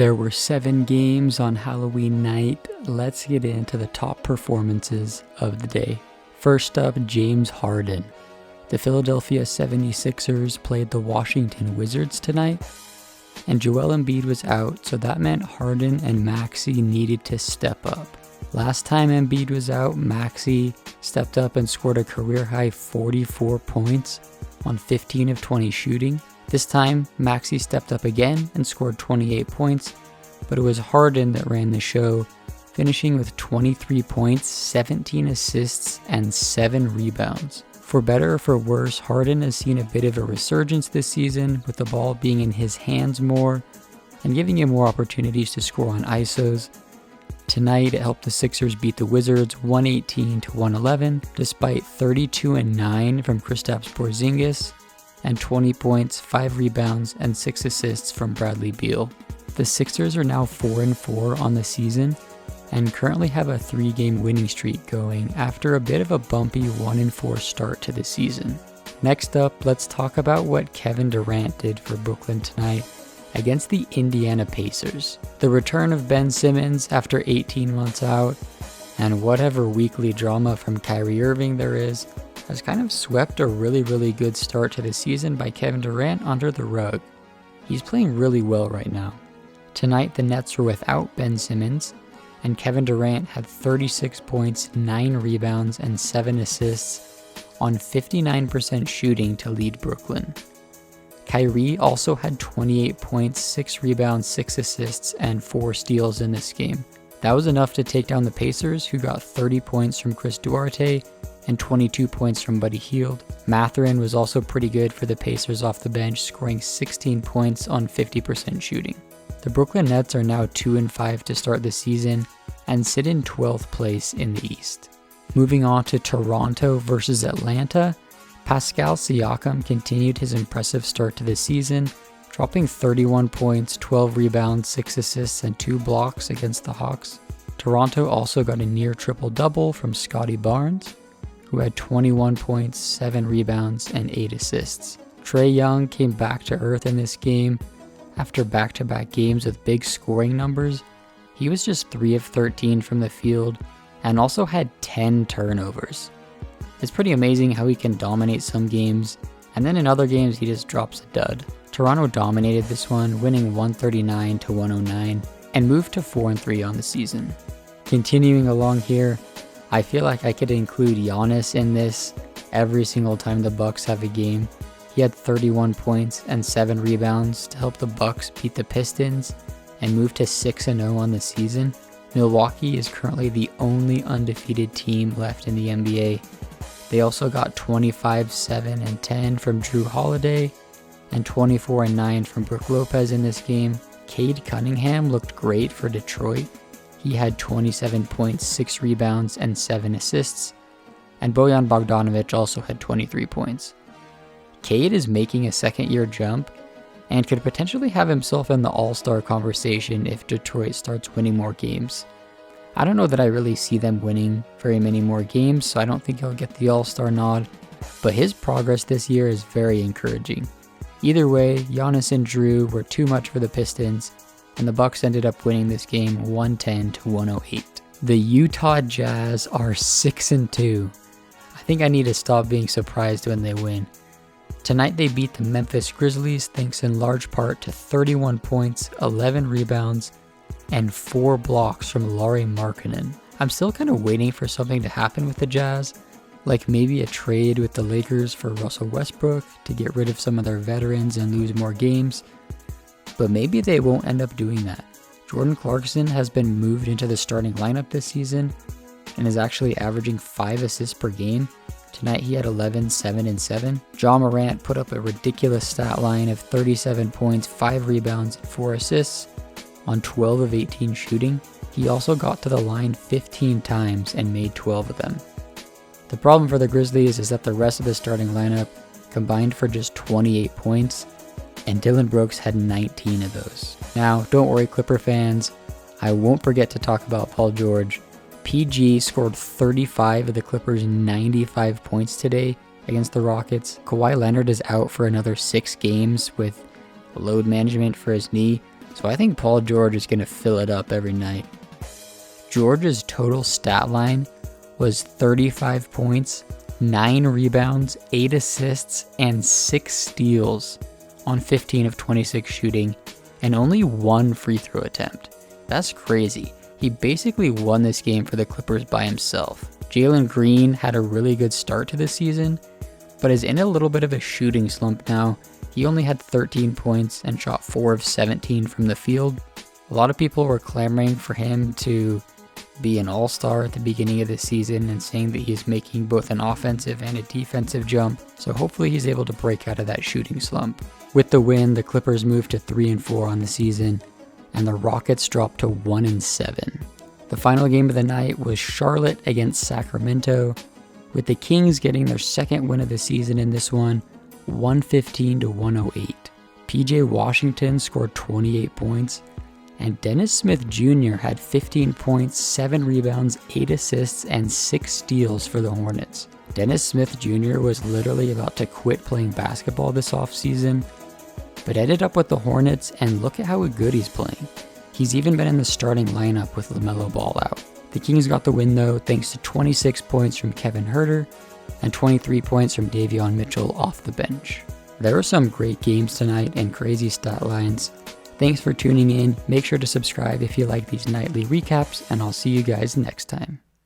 There were 7 games on Halloween night. Let's get into the top performances of the day. First up, James Harden. The Philadelphia 76ers played the Washington Wizards tonight, and Joel Embiid was out, so that meant Harden and Maxey needed to step up. Last time Embiid was out, Maxey stepped up and scored a career-high 44 points on 15 of 20 shooting. This time, Maxey stepped up again and scored 28 points, but it was Harden that ran the show, finishing with 23 points, 17 assists, and 7 rebounds. For better or for worse, Harden has seen a bit of a resurgence this season, with the ball being in his hands more and giving him more opportunities to score on ISOs. Tonight, it helped the Sixers beat the Wizards 118-111, despite 32-9 from Kristaps Porzingis, and 20 points, 5 rebounds, and 6 assists from Bradley Beal. The Sixers are now 4-4 on the season and currently have a 3-game winning streak going after a bit of a bumpy 1-4 start to the season. Next up, let's talk about what Kevin Durant did for Brooklyn tonight against the Indiana Pacers. The return of Ben Simmons after 18 months out, and whatever weekly drama from Kyrie Irving there is, has kind of swept a really good start to the season by Kevin Durant under the rug. He's playing really well right now. Tonight, the Nets were without Ben Simmons, and Kevin Durant had 36 points, 9 rebounds, and 7 assists on 59% shooting to lead Brooklyn. Kyrie also had 28 points, 6 rebounds, 6 assists, and 4 steals in this game. That was enough to take down the Pacers, who got 30 points from Chris Duarte and 22 points from Buddy Hield. Mathurin was also pretty good for the Pacers off the bench, scoring 16 points on 50% shooting. The Brooklyn Nets are now 2-5 to start the season and sit in 12th place in the East. Moving on to Toronto versus Atlanta, Pascal Siakam continued his impressive start to the season, dropping 31 points, 12 rebounds, 6 assists, and 2 blocks against the Hawks. Toronto also got a near triple-double from Scotty Barnes, who had 21 points, 7 rebounds, and 8 assists. Trae Young came back to earth in this game. After back-to-back games with big scoring numbers, he was just 3 of 13 from the field and also had 10 turnovers. It's pretty amazing how he can dominate some games, and then in other games he just drops a dud. Toronto dominated this one, winning 139-109, and moved to 4-3 on the season. Continuing along here, I feel like I could include Giannis in this every single time the Bucks have a game. He had 31 points and 7 rebounds to help the Bucks beat the Pistons and move to 6-0 on the season. Milwaukee is currently the only undefeated team left in the NBA. They also got 25, 7, and 10 from Drew Holiday and 24 and 9 from Brook Lopez in this game. Cade Cunningham looked great for Detroit. He had 27 points, 6 rebounds, and 7 assists. And Bojan Bogdanovic also had 23 points. Cade is making a second-year jump and could potentially have himself in the All-Star conversation if Detroit starts winning more games. I don't know that I really see them winning very many more games, so I don't think he'll get the All-Star nod, but his progress this year is very encouraging. Either way, Giannis and Drew were too much for the Pistons, and the Bucks ended up winning this game 110-108. The Utah Jazz are 6-2. I think I need to stop being surprised when they win. Tonight they beat the Memphis Grizzlies thanks in large part to 31 points, 11 rebounds, and 4 blocks from Lauri Markkanen. I'm still kind of waiting for something to happen with the Jazz, like maybe a trade with the Lakers for Russell Westbrook to get rid of some of their veterans and lose more games, but maybe they won't end up doing that. Jordan Clarkson has been moved into the starting lineup this season and is actually averaging 5 assists per game. Tonight he had 11, 7, and 7. Ja Morant put up a ridiculous stat line of 37 points, 5 rebounds, and 4 assists on 12 of 18 shooting. He also got to the line 15 times and made 12 of them. The problem for the Grizzlies is that the rest of the starting lineup combined for just 28 points, and Dylan Brooks had 19 of those. Now, don't worry Clipper fans, I won't forget to talk about Paul George. PG scored 35 of the Clippers' 95 points today against the Rockets. Kawhi Leonard is out for another 6 games with load management for his knee, So I think Paul George is going to fill it up every night. George's total stat line was 35 points, 9 rebounds, 8 assists, and 6 steals on 15 of 26 shooting, and only 1 free throw attempt. That's crazy. He basically won this game for the Clippers by himself. Jalen Green had a really good start to the season, but is in a little bit of a shooting slump now. He only had 13 points and shot 4 of 17 from the field. A lot of people were clamoring for him to be an all-star at the beginning of the season and saying that he's making both an offensive and a defensive jump, so hopefully he's able to break out of that shooting slump. With the win, the Clippers moved to 3-4 on the season, and the Rockets dropped to 1-7. The final game of the night was Charlotte against Sacramento, with the Kings getting their second win of the season in this one, 115-108. PJ Washington scored 28 points, and Dennis Smith Jr. had 15 points, 7 rebounds, 8 assists, and 6 steals for the Hornets. Dennis Smith Jr. was literally about to quit playing basketball this offseason, but ended up with the Hornets, and look at how good he's playing. He's even been in the starting lineup with LaMelo Ball out. The Kings got the win though thanks to 26 points from Kevin Huerter and 23 points from Davion Mitchell off the bench. There were some great games tonight and crazy stat lines. Thanks for tuning in. Make sure to subscribe if you like these nightly recaps, and I'll see you guys next time.